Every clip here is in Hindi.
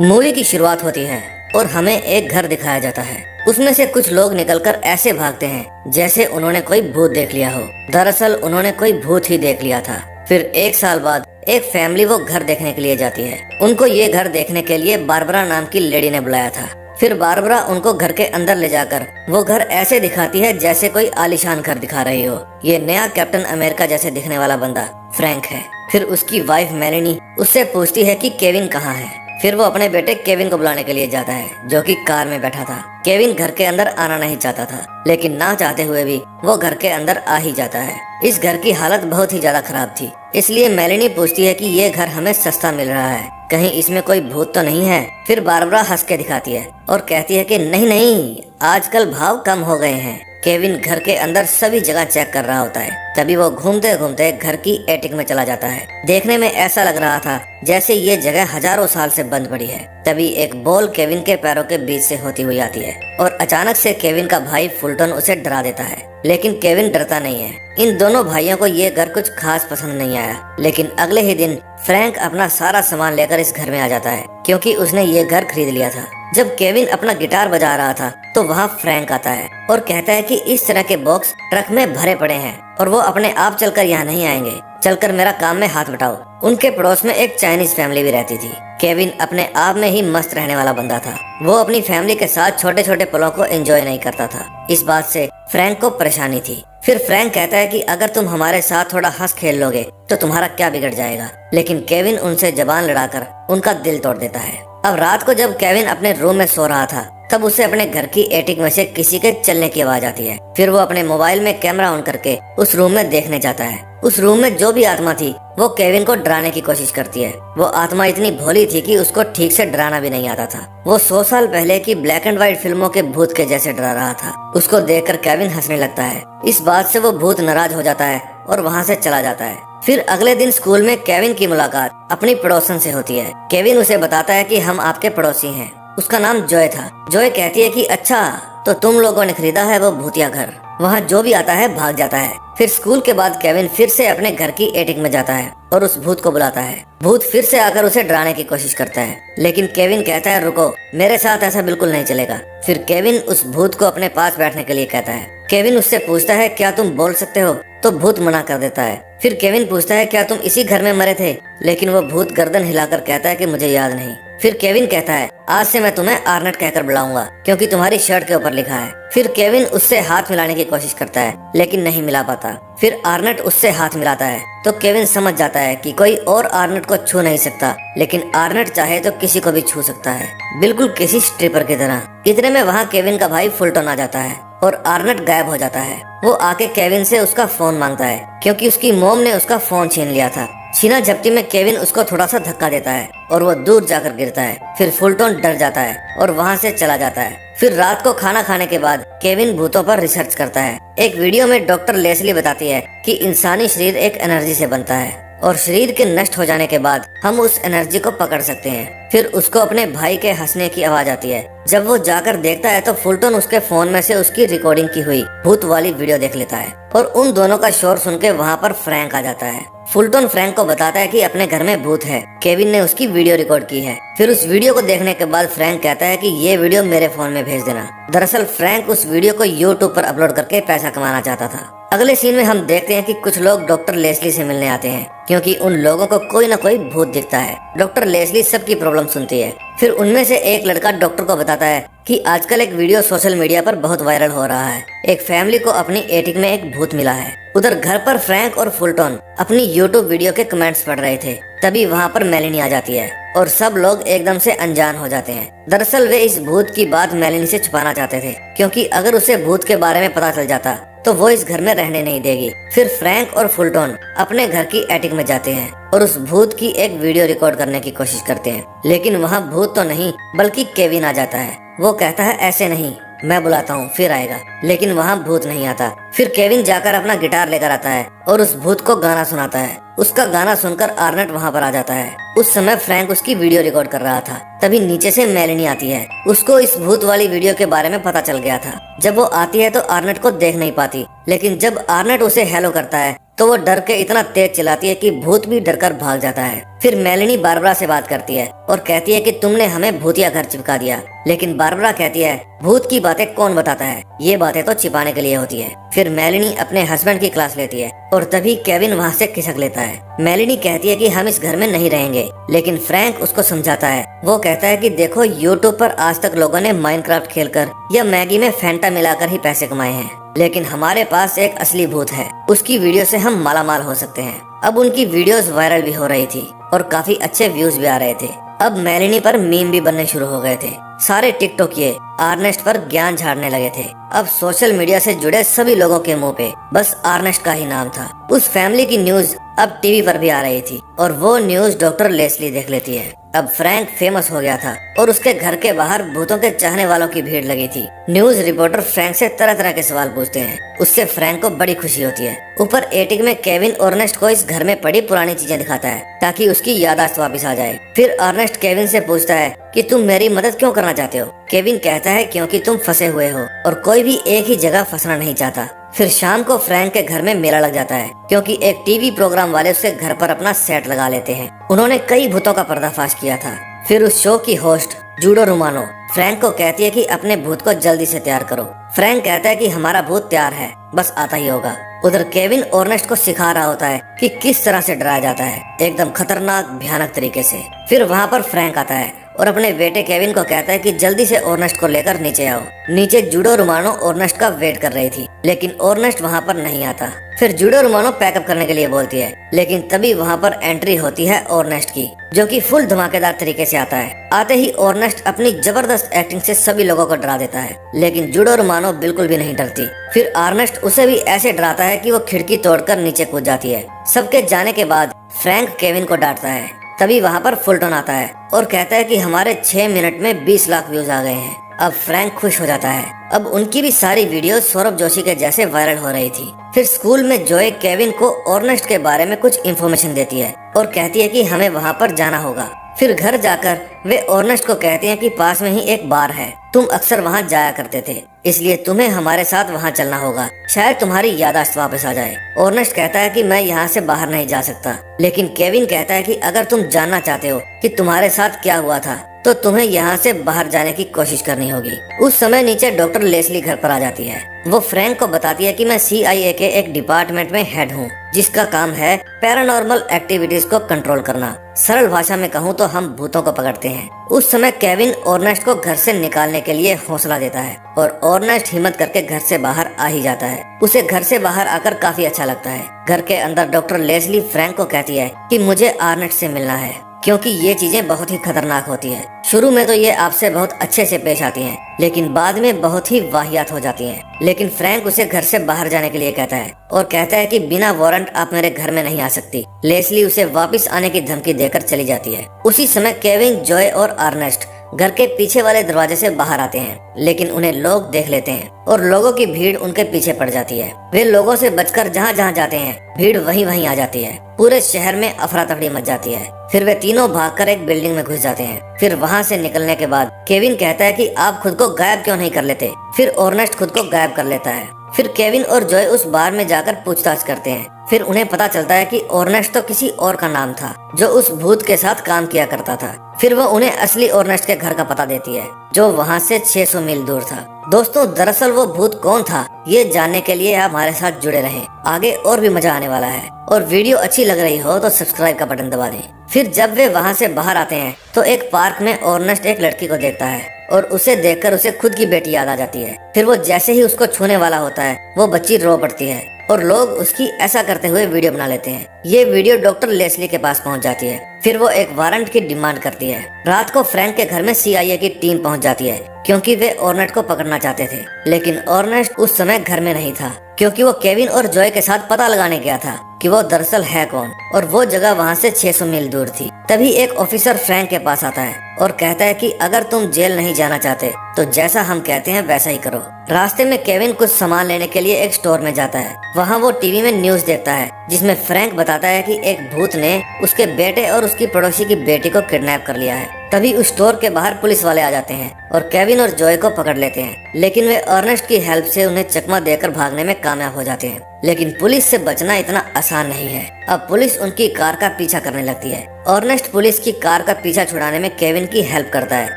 मूवी की शुरुआत होती है और हमें एक घर दिखाया जाता है। उसमें से कुछ लोग निकलकर ऐसे भागते हैं जैसे उन्होंने कोई भूत देख लिया हो। दरअसल उन्होंने कोई भूत ही देख लिया था। फिर एक साल बाद एक फैमिली वो घर देखने के लिए जाती है। उनको ये घर देखने के लिए बारबरा नाम की लेडी ने बुलाया था। फिर बारबरा उनको घर के अंदर ले जाकर वो घर ऐसे दिखाती है जैसे कोई आलीशान घर दिखा रही हो। ये नया कैप्टन अमेरिका जैसे दिखने वाला बंदा फ्रैंक है। फिर उसकी वाइफ मेलेनी उससे पूछती है कि केविन कहाँ है। फिर वो अपने बेटे केविन को बुलाने के लिए जाता है जो कि कार में बैठा था। केविन घर के अंदर आना नहीं चाहता था, लेकिन ना चाहते हुए भी वो घर के अंदर आ ही जाता है। इस घर की हालत बहुत ही ज्यादा खराब थी, इसलिए मेलेनी पूछती है कि ये घर हमें सस्ता मिल रहा है, कहीं इसमें कोई भूत तो नहीं है। फिर बारबरा हंस के दिखाती है और कहती है कि नहीं नहीं, आजकल भाव कम हो गए हैं। केविन घर के अंदर सभी जगह चेक कर रहा होता है। तभी वो घूमते घूमते घर की एटिक में चला जाता है। देखने में ऐसा लग रहा था जैसे ये जगह हजारों साल से बंद पड़ी है। तभी एक बॉल केविन के पैरों के बीच से होती हुई आती है और अचानक से केविन का भाई फुलटन उसे डरा देता है, लेकिन केविन डरता नहीं है। इन दोनों भाइयों को ये घर कुछ खास पसंद नहीं आया, लेकिन अगले ही दिन फ्रैंक अपना सारा सामान लेकर इस घर में आ जाता है क्योंकि उसने ये घर खरीद लिया था। जब केविन अपना गिटार बजा रहा था तो वहाँ फ्रैंक आता है और कहता है कि इस तरह के बॉक्स ट्रक में भरे पड़े हैं और वो अपने आप चलकर यहाँ नहीं आएंगे, चलकर मेरा काम में हाथ बटाओ। उनके पड़ोस में एक चाइनीज फैमिली भी रहती थी। केविन अपने आप में ही मस्त रहने वाला बंदा था। वो अपनी फैमिली के साथ छोटे छोटे पलों को एंजॉय नहीं करता था। इस बात से फ्रैंक को परेशानी थी। फिर फ्रैंक कहता है कि अगर तुम हमारे साथ थोड़ा हंस खेल लोगे तो तुम्हारा क्या बिगड़ जाएगा, लेकिन केविन उनसे जबान लड़ाकर उनका दिल तोड़ देता है। अब रात को जब केविन अपने रूम में सो रहा था तब उसे अपने घर की एटिक में से किसी के चलने की आवाज आती है। फिर वो अपने मोबाइल में कैमरा ऑन करके उस रूम में देखने जाता है। उस रूम में जो भी आत्मा थी वो केविन को डराने की कोशिश करती है। वो आत्मा इतनी भोली थी कि उसको ठीक से डराना भी नहीं आता था। वो 100 साल पहले की ब्लैक एंड व्हाइट फिल्मों के भूत के जैसे डरा रहा था। उसको देखकर केविन हंसने लगता है। इस बात से वो भूत नाराज हो जाता है और वहाँ से चला जाता है। फिर अगले दिन स्कूल में केविन की मुलाकात अपनी पड़ोसन से होती है। केविन उसे बताता है कि हम आपके पड़ोसी हैं। उसका नाम जॉय था। जॉय कहती है कि अच्छा, तो तुम लोगों ने खरीदा है वो भूतिया घर। वहाँ जो भी आता है भाग जाता है। फिर स्कूल के बाद केविन फिर से अपने घर की एटिक में जाता है और उस भूत को बुलाता है। भूत फिर से आकर उसे डराने की कोशिश करता है, लेकिन केविन कहता है रुको, मेरे साथ ऐसा बिल्कुल नहीं चलेगा। फिर केविन उस भूत को अपने पास बैठने के लिए कहता है। केविन उससे पूछता है क्या तुम बोल सकते हो, तो भूत मना कर देता है। फिर केविन पूछता है क्या तुम इसी घर में मरे थे, लेकिन वो भूत गर्दन हिलाकर कहता है कि मुझे याद नहीं। फिर केविन कहता है आज से मैं तुम्हें आर्नेट कहकर बुलाऊंगा क्योंकि तुम्हारी शर्ट के ऊपर लिखा है। फिर केविन उससे हाथ मिलाने की कोशिश करता है लेकिन नहीं मिला पाता। फिर आर्नेट उससे हाथ मिलाता है तो केविन समझ जाता है कि कोई और आर्नेट को छू नहीं सकता, लेकिन आर्नेट चाहे तो किसी को भी छू सकता है, बिल्कुल किसी स्ट्रिपर की तरह। इतने में वहाँ केविन का भाई फुलटन आ जाता है और आर्नेट गायब हो जाता है। वो आके केविन से उसका फोन मांगता है क्योंकि उसकी मॉम ने उसका फोन छीन लिया था। छीना झपटी में केविन उसको थोड़ा सा धक्का देता है और वो दूर जाकर गिरता है। फिर फुलटन डर जाता है और वहाँ से चला जाता है। फिर रात को खाना खाने के बाद केविन भूतों पर रिसर्च करता है। एक वीडियो में डॉक्टर लेस्ली बताती है कि इंसानी शरीर एक एनर्जी से बनता है और शरीर के नष्ट हो जाने के बाद हम उस एनर्जी को पकड़ सकते हैं। फिर उसको अपने भाई के हंसने की आवाज आती है। जब वो जाकर देखता है तो फुलटन उसके फोन में से उसकी रिकॉर्डिंग की हुई भूत वाली वीडियो देख लेता है और उन दोनों का शोर सुन के वहाँ पर फ्रैंक आ जाता है। फुलटन फ्रैंक को बताता है कि अपने घर में भूत है, केविन ने उसकी वीडियो रिकॉर्ड की है। फिर उस वीडियो को देखने के बाद फ्रैंक कहता है कि ये वीडियो मेरे फोन में भेज देना। दरअसल फ्रैंक उस वीडियो को यूट्यूब पर अपलोड करके पैसा कमाना चाहता था। अगले सीन में हम देखते हैं कि कुछ लोग डॉक्टर लेस्ली से मिलने आते हैं क्योंकि उन लोगों को कोई न कोई भूत दिखता है। डॉक्टर लेस्ली सबकी प्रॉब्लम सुनती है। फिर उनमें से एक लड़का डॉक्टर को बताता है कि आजकल एक वीडियो सोशल मीडिया पर बहुत वायरल हो रहा है। एक फैमिली को अपनी एटिक में एक भूत मिला है। उधर घर पर फ्रैंक और फुलटन अपनी यूट्यूब वीडियो के कमेंट्स पढ़ रहे थे। तभी वहाँ पर मेलेनी आ जाती है और सब लोग एकदम से अनजान हो जाते हैं। दरअसल वे इस भूत की बात मेलेनी से छुपाना चाहते थे क्योंकि अगर उसे भूत के बारे में पता चल जाता तो वो इस घर में रहने नहीं देगी। फिर फ्रैंक और फुलटन अपने घर की एटिक में जाते हैं और उस भूत की एक वीडियो रिकॉर्ड करने की कोशिश करते हैं, लेकिन वहाँ भूत तो नहीं बल्कि केविन आ जाता है। वो कहता है ऐसे नहीं, मैं बुलाता हूँ फिर आएगा, लेकिन वहाँ भूत नहीं आता। फिर केविन जाकर अपना गिटार लेकर आता है और उस भूत को गाना सुनाता है। उसका गाना सुनकर आर्नेट वहाँ पर आ जाता है। उस समय फ्रैंक उसकी वीडियो रिकॉर्ड कर रहा था। तभी नीचे से मेलेनी आती है। उसको इस भूत वाली वीडियो के बारे में पता चल गया था। जब वो आती है तो आर्नेट को देख नहीं पाती, लेकिन जब आर्नेट उसे हेलो करता है तो वो डर के इतना तेज चिल्लाती है कि भूत भी डरकर भाग जाता है। फिर मेलेनी बारबरा से बात करती है और कहती है कि तुमने हमें भूतिया घर चिपका दिया। लेकिन बारबरा कहती है भूत की बातें कौन बताता है, ये बातें तो छिपाने के लिए होती है। फिर मेलेनी अपने हस्बैंड की क्लास लेती है और तभी केविन वहाँ से खिसक लेता है। मेलेनी कहती है कि हम इस घर में नहीं रहेंगे, लेकिन फ्रैंक उसको समझाता है। वो कहता है कि देखो, यूट्यूब पर आज तक लोगों ने माइनक्राफ्ट खेलकर या मैगी में फैंटा मिलाकर ही पैसे कमाए हैं, लेकिन हमारे पास एक असली भूत है, उसकी वीडियो से हम मालामाल हो सकते हैं। अब उनकी वीडियोस वायरल भी हो रही थी और काफी अच्छे व्यूज भी आ रहे थे। अब मेलेनी पर मीम भी बनने शुरू हो गए थे। सारे टिकटॉक ये आर्नेस्ट पर ज्ञान झाड़ने लगे थे। अब सोशल मीडिया से जुड़े सभी लोगों के मुंह पे बस आर्नेस्ट का ही नाम था। उस फैमिली की न्यूज अब टीवी पर भी आ रही थी और वो न्यूज डॉक्टर लेस्ली देख लेती है। अब फ्रैंक फेमस हो गया था और उसके घर के बाहर भूतों के चाहने वालों की भीड़ लगी थी। न्यूज रिपोर्टर फ्रैंक से तरह तरह के सवाल पूछते हैं। उससे फ्रैंक को बड़ी खुशी होती है। ऊपर एटिक में केविन अर्नेस्ट को इस घर में पड़ी पुरानी चीजें दिखाता है ताकि उसकी याददाश्त वापस आ जाए। फिर अर्नेस्ट केविन से पूछता है कि तुम मेरी मदद क्यों करना चाहते हो। केविन कहता है क्योंकि तुम फंसे हुए हो और कोई भी एक ही जगह फंसना नहीं चाहता। फिर शाम को फ्रैंक के घर में मेला लग जाता है क्योंकि एक टीवी प्रोग्राम वाले उसके घर पर अपना सेट लगा लेते हैं। उन्होंने कई भूतों का पर्दाफाश किया था। फिर उस शो की होस्ट जूडो रोमानो फ्रैंक को कहती है कि अपने भूत को जल्दी से तैयार करो। फ्रैंक कहता है कि हमारा भूत तैयार है, बस आता ही होगा। उधर केविन अर्नेस्ट को सिखा रहा होता है कि किस तरह से डराया जाता है, एकदम खतरनाक भयानक तरीके से। फिर वहाँ पर फ्रैंक आता है और अपने बेटे केविन को कहता है कि जल्दी से अर्नेस्ट को लेकर नीचे आओ। नीचे जूडो रोमानो अर्नेस्ट का वेट कर रही थी, लेकिन अर्नेस्ट वहाँ पर नहीं आता। फिर जूडो रोमानो पैकअप करने के लिए बोलती है, लेकिन तभी वहाँ पर एंट्री होती है अर्नेस्ट की, जो कि फुल धमाकेदार तरीके से आता है। आते ही अर्नेस्ट अपनी जबरदस्त एक्टिंग से सभी लोगों को डरा देता है, लेकिन जूडो रोमानो बिल्कुल भी नहीं डरती। फिर अर्नेस्ट उसे भी ऐसे डराता है कि वो खिड़की तोड़कर नीचे कूद जाती है। सबके जाने के बाद फ्रैंक केविन को डांटता है। तभी वहाँ पर फुलटन आता है और कहता है कि हमारे 6 मिनट में 20 लाख व्यूज आ गए हैं। अब फ्रैंक खुश हो जाता है। अब उनकी भी सारी वीडियो सौरभ जोशी के जैसे वायरल हो रही थी। फिर स्कूल में जॉय केविन को अर्नेस्ट के बारे में कुछ इन्फॉर्मेशन देती है और कहती है कि हमें वहाँ पर जाना होगा। फिर घर जाकर वे अर्नेस्ट को कहते हैं कि पास में ही एक बार है, तुम अक्सर वहाँ जाया करते थे, इसलिए तुम्हें हमारे साथ वहाँ चलना होगा, शायद तुम्हारी याददाश्त वापस आ जाए। अर्नेस्ट कहता है कि मैं यहाँ से बाहर नहीं जा सकता, लेकिन केविन कहता है कि अगर तुम जानना चाहते हो कि तुम्हारे साथ क्या हुआ था तो तुम्हें यहाँ से बाहर जाने की कोशिश करनी होगी। उस समय नीचे डॉक्टर लेस्ली घर पर आ जाती है। वो फ्रैंक को बताती है कि मैं CIA के एक डिपार्टमेंट में हेड हूँ, जिसका काम है पैरानॉर्मल एक्टिविटीज को कंट्रोल करना। सरल भाषा में कहूँ तो हम भूतों को पकड़ते हैं। उस समय केविन अर्नेस्ट को घर से निकालने के लिए हौसला देता है और अर्नेस्ट हिम्मत करके घर से बाहर आ ही जाता है। उसे घर से बाहर आकर काफी अच्छा लगता है। घर के अंदर डॉक्टर लेस्ली फ्रैंक को कहती है कि मुझे अर्नेस्ट से मिलना है, क्योंकि ये चीजें बहुत ही खतरनाक होती है। शुरू में तो ये आपसे बहुत अच्छे से पेश आती हैं, लेकिन बाद में बहुत ही वाहियात हो जाती हैं। लेकिन फ्रैंक उसे घर से बाहर जाने के लिए कहता है और कहता है कि बिना वारंट आप मेरे घर में नहीं आ सकती। लेस्ली उसे वापस आने की धमकी देकर चली जाती है। उसी समय केविन, जॉय और अर्नेस्ट घर के पीछे वाले दरवाजे से बाहर आते हैं, लेकिन उन्हें लोग देख लेते हैं और लोगों की भीड़ उनके पीछे पड़ जाती है। वे लोगों से बचकर जहाँ जहाँ जाते हैं, भीड़ वहीं वहीं आ जाती है। पूरे शहर में अफरा तफरी मच जाती है। फिर वे तीनों भागकर एक बिल्डिंग में घुस जाते हैं। फिर वहाँ से निकलने के बाद केविन कहता है कि आप खुद को गायब क्यों नहीं कर लेते। फिर अर्नेस्ट खुद को गायब कर लेता है। फिर केविन और जॉय उस बार में जाकर पूछताछ करते हैं। फिर उन्हें पता चलता है कि अर्नेस्ट तो किसी और का नाम था जो उस भूत के साथ काम किया करता था। फिर वो उन्हें असली अर्नेस्ट के घर का पता देती है, जो वहाँ से 600 मील दूर था। दोस्तों, दरअसल वो भूत कौन था, ये जानने के लिए आप हमारे साथ जुड़े रहें। आगे और भी मजा आने वाला है। और वीडियो अच्छी लग रही हो तो सब्सक्राइब का बटन दबा दें। फिर जब वे वहाँ से बाहर आते हैं तो एक पार्क में अर्नेस्ट एक लड़की को देखता है और उसे देखकर उसे खुद की बेटी याद आ जाती है। फिर वो जैसे ही उसको छूने वाला होता है, वो बच्ची रो पड़ती है और लोग उसकी ऐसा करते हुए वीडियो बना लेते हैं। ये वीडियो डॉक्टर लेस्ली के पास पहुंच जाती है। फिर वो एक वारंट की डिमांड करती है। रात को फ्रैंक के घर में CIA की टीम पहुंच जाती है, क्योंकि वे अर्नेस्ट को पकड़ना चाहते थे। लेकिन अर्नेस्ट उस समय घर में नहीं था, क्योंकि वो केविन और जॉय के साथ पता लगाने गया था कि वो दरअसल है कौन, और वो जगह वहाँ से 600 मील दूर थी। तभी एक ऑफिसर फ्रैंक के पास आता है और कहता है कि अगर तुम जेल नहीं जाना चाहते तो जैसा हम कहते हैं वैसा ही करो। रास्ते में केविन कुछ सामान लेने के लिए एक स्टोर में जाता है। वहाँ वो टीवी में न्यूज देखता है, जिसमें फ्रैंक बताता बताता है कि एक भूत ने उसके बेटे और उसकी पड़ोसी की बेटी को किडनैप कर लिया है। तभी उस स्टोर के बाहर पुलिस वाले आ जाते हैं और केविन और जॉय को पकड़ लेते हैं, लेकिन वे अर्नेस्ट की हेल्प से उन्हें चकमा देकर भागने में कामयाब हो जाते हैं। लेकिन पुलिस से बचना इतना आसान नहीं है। अब पुलिस उनकी कार का पीछा करने लगती है। अर्नेस्ट पुलिस की कार का पीछा छुड़ाने में केविन की हेल्प करता है,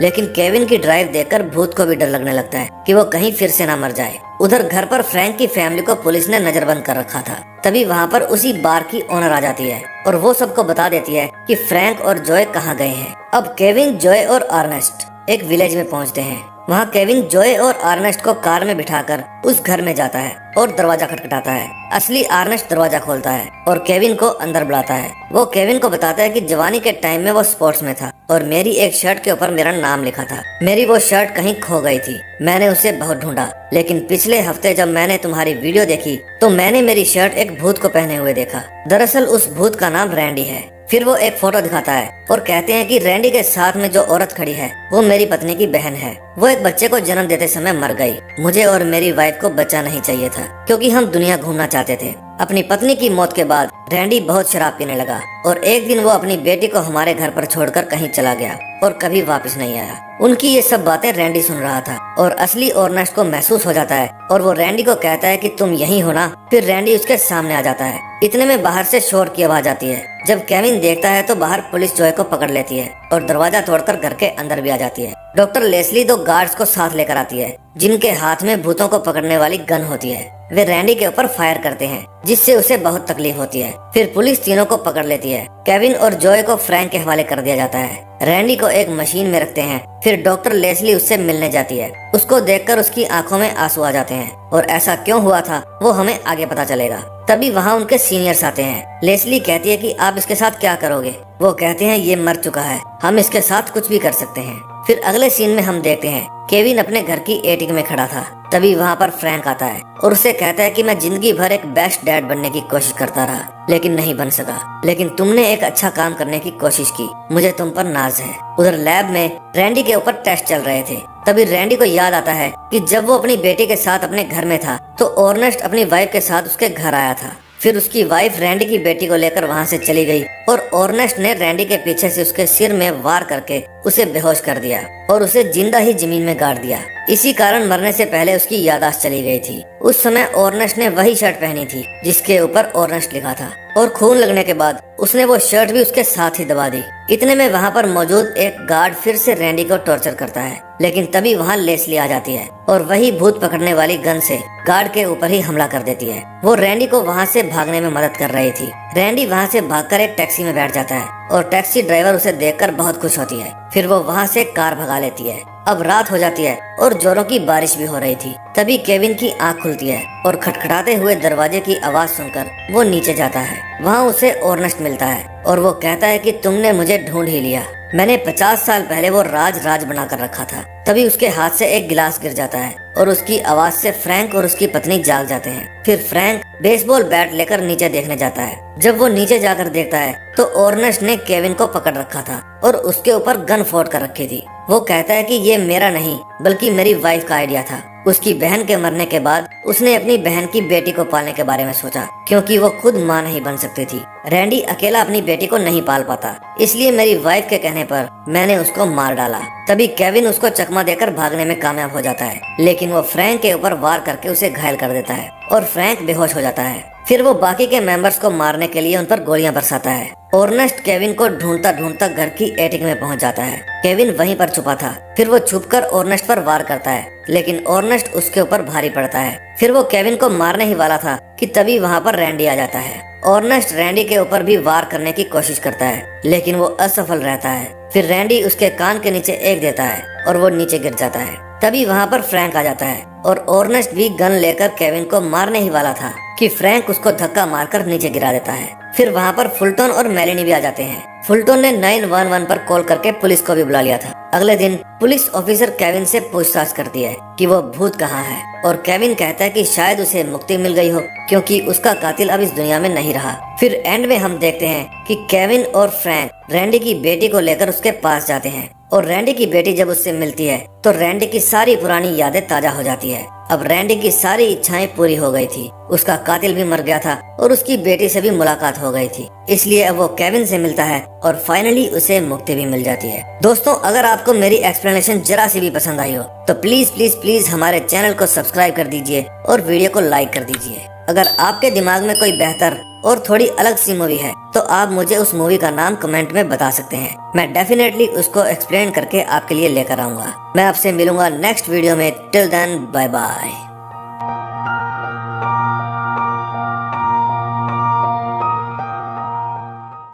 लेकिन केविन की ड्राइव देखकर भूत को भी डर लगने लगता है कि वो कहीं फिर से ना मर जाए। उधर घर पर फ्रैंक की फैमिली को पुलिस ने नजरबंद कर रखा था। तभी वहाँ पर उसी बार की ओनर आ जाती है और वो सबको बता देती है कि फ्रैंक और जॉय कहाँ गए हैं। अब केविन, जॉय और अर्नेस्ट एक विलेज में पहुँचते हैं। वहाँ केविन जॉय और अर्नेस्ट को कार में बिठाकर उस घर में जाता है और दरवाजा खटखटाता है। असली अर्नेस्ट दरवाजा खोलता है और केविन को अंदर बुलाता है। वो केविन को बताता है कि जवानी के टाइम में वो स्पोर्ट्स में था और मेरी एक शर्ट के ऊपर मेरा नाम लिखा था। मेरी वो शर्ट कहीं खो गई थी। मैंने उसे बहुत ढूंढा, लेकिन पिछले हफ्ते जब मैंने तुम्हारी वीडियो देखी तो मैंने मेरी शर्ट एक भूत को पहने हुए देखा। दरअसल उस भूत का नाम रैंडी है। फिर वो एक फोटो दिखाता है और कहते हैं कि रैंडी के साथ में जो औरत खड़ी है वो मेरी पत्नी की बहन है। वो एक बच्चे को जन्म देते समय मर गई। मुझे और मेरी वाइफ को बच्चा नहीं चाहिए था क्योंकि हम दुनिया घूमना चाहते थे। अपनी पत्नी की मौत के बाद रैंडी बहुत शराब पीने लगा और एक दिन वो अपनी बेटी को हमारे घर पर छोड़कर कहीं चला गया और कभी वापस नहीं आया। उनकी ये सब बातें रैंडी सुन रहा था और असली अर्नेस्ट को महसूस हो जाता है और वो रैंडी को कहता है कि तुम यहीं हो ना। फिर रैंडी उसके सामने आ जाता है। इतने में बाहर से शोर की आवाज आती है। जब केविन देखता है तो बाहर पुलिस जॉय को पकड़ लेती है और दरवाजा तोड़कर घर के अंदर भी आ जाती है। डॉक्टर लेस्ली 2 गार्ड्स को साथ लेकर आती है जिनके हाथ में भूतों को पकड़ने वाली गन होती है। वे रैंडी के ऊपर फायर करते हैं जिससे उसे बहुत तकलीफ होती है। फिर पुलिस तीनों को पकड़ लेती है। केविन और जॉय को फ्रैंक के हवाले कर दिया जाता है। रैंडी को एक मशीन में रखते हैं। फिर डॉक्टर लेस्ली उससे मिलने जाती है। उसको देखकर उसकी आंखों में आंसू आ जाते हैं और ऐसा क्यों हुआ था वो हमें आगे पता चलेगा। तभी वहाँ उनके सीनियर्स आते हैं। लेस्ली कहती है कि आप इसके साथ क्या करोगे। वो कहते हैं ये मर चुका है, हम इसके साथ कुछ भी कर सकते हैं। फिर अगले सीन में हम देखते हैं केविन अपने घर की एटिक में खड़ा था। तभी वहाँ पर फ्रैंक आता है और उससे कहता है कि मैं जिंदगी भर एक बेस्ट डैड बनने की कोशिश करता रहा लेकिन नहीं बन सका, लेकिन तुमने एक अच्छा काम करने की कोशिश की, मुझे तुम पर नाज है। उधर लैब में रैंडी के ऊपर टेस्ट चल रहे थे। तभी रैंडी को याद आता है कि जब वो अपनी बेटी के साथ अपने घर में था तो अर्नेस्ट अपनी वाइफ के साथ उसके घर आया था। फिर उसकी वाइफ रैंडी की बेटी को लेकर वहाँ से चली गई और अर्नेस्ट ने रैंडी के पीछे से उसके सिर में वार करके उसे बेहोश कर दिया और उसे जिंदा ही जमीन में गाड़ दिया। इसी कारण मरने से पहले उसकी याददाश्त चली गई थी। उस समय अर्नेस्ट ने वही शर्ट पहनी थी जिसके ऊपर अर्नेस्ट लिखा था और खून लगने के बाद उसने वो शर्ट भी उसके साथ ही दबा दी। इतने में वहाँ पर मौजूद एक गार्ड फिर से रैंडी को टॉर्चर करता है, लेकिन तभी वहाँ लेस्ली आ जाती है और वही भूत पकड़ने वाली गन से गार्ड के ऊपर ही हमला कर देती है। वो रैंडी को वहाँ से भागने में मदद कर रही थी। रैंडी वहाँ से भागकर एक टैक्सी में बैठ जाता है और टैक्सी ड्राइवर उसे देखकर बहुत खुश होती है। फिर वो वहाँ से कार भगा लेती है। अब रात हो जाती है और जोरों की बारिश भी हो रही थी। तभी केविन की आंख खुलती है और खटखटाते हुए दरवाजे की आवाज सुनकर वो नीचे जाता है। वहाँ उसे अर्नेस्ट मिलता है और वो कहता है कि तुमने मुझे ढूंढ ही लिया। मैंने 50 साल पहले वो राज बनाकर रखा था। तभी उसके हाथ से एक गिलास गिर जाता है और उसकी आवाज से फ्रैंक और उसकी पत्नी जाग जाते हैं। फिर फ्रैंक बेसबॉल बैट लेकर नीचे देखने जाता है। जब वो नीचे जाकर देखता है तो अर्नेस्ट ने केविन को पकड़ रखा था और उसके ऊपर गन फोड़ कर रखी थी। वो कहता है कि ये मेरा नहीं बल्कि मेरी वाइफ का आइडिया था। उसकी बहन के मरने के बाद उसने अपनी बहन की बेटी को पालने के बारे में सोचा क्योंकि वो खुद माँ नहीं बन सकती थी। रैंडी अकेला अपनी बेटी को नहीं पाल पाता, इसलिए मेरी वाइफ के कहने पर मैंने उसको मार डाला। तभी केविन उसको चकमा देकर भागने में कामयाब हो जाता है, लेकिन वो फ्रैंक के ऊपर वार करके उसे घायल कर देता है और फ्रैंक बेहोश हो जाता है। फिर वो बाकी के मेंबर्स को मारने के लिए उन पर गोलियां बरसाता है। अर्नेस्ट केविन को ढूंढता ढूंढता घर की एटिक में पहुंच जाता है। केविन वहीं पर छुपा था। फिर वो छुपकर अर्नेस्ट पर वार करता है, लेकिन अर्नेस्ट उसके ऊपर भारी पड़ता है। फिर वो केविन को मारने ही वाला था कि तभी वहाँ पर रैंडी आ जाता है। अर्नेस्ट रैंडी के ऊपर भी वार करने की कोशिश करता है, लेकिन वो असफल रहता है। फिर रैंडी उसके कान के नीचे एक देता है और वो नीचे गिर जाता है। तभी वहाँ पर फ्रैंक आ जाता है और अर्नेस्ट भी गन लेकर केविन को मारने ही वाला था कि फ्रैंक उसको धक्का मारकर नीचे गिरा देता है। फिर वहाँ पर फुलटन और मेलेनी भी आ जाते हैं। फुलटन ने 911 पर कॉल करके पुलिस को भी बुला लिया था। अगले दिन पुलिस ऑफिसर केविन से पूछताछ करती है कि वो भूत कहाँ है और केविन कहता है कि शायद उसे मुक्ति मिल गई हो क्योंकि उसका कातिल अब इस दुनिया में नहीं रहा। फिर एंड में हम देखते हैं कि केविन और फ्रैंक रैंडी की बेटी को लेकर उसके पास जाते हैं और रैंडी की बेटी जब उससे मिलती है तो रैंडी की सारी पुरानी यादें ताजा हो जाती है। अब रैंडी की सारी इच्छाएं पूरी हो गई थी, उसका कातिल भी मर गया था और उसकी बेटी से भी मुलाकात हो गई थी। इसलिए अब वो केविन से मिलता है और फाइनली उसे मुक्ति भी मिल जाती है। दोस्तों, अगर आपको मेरी एक्सप्लेनेशन जरा सी भी पसंद आई हो तो प्लीज प्लीज प्लीज हमारे चैनल को सब्सक्राइब कर दीजिए और वीडियो को लाइक कर दीजिए। अगर आपके दिमाग में कोई बेहतर और थोड़ी अलग सी मूवी है तो आप मुझे उस मूवी का नाम कमेंट में बता सकते हैं। मैं डेफिनेटली उसको एक्सप्लेन करके आपके लिए लेकर आऊंगा। मैं आपसे मिलूंगा नेक्स्ट वीडियो में। Till then, bye bye.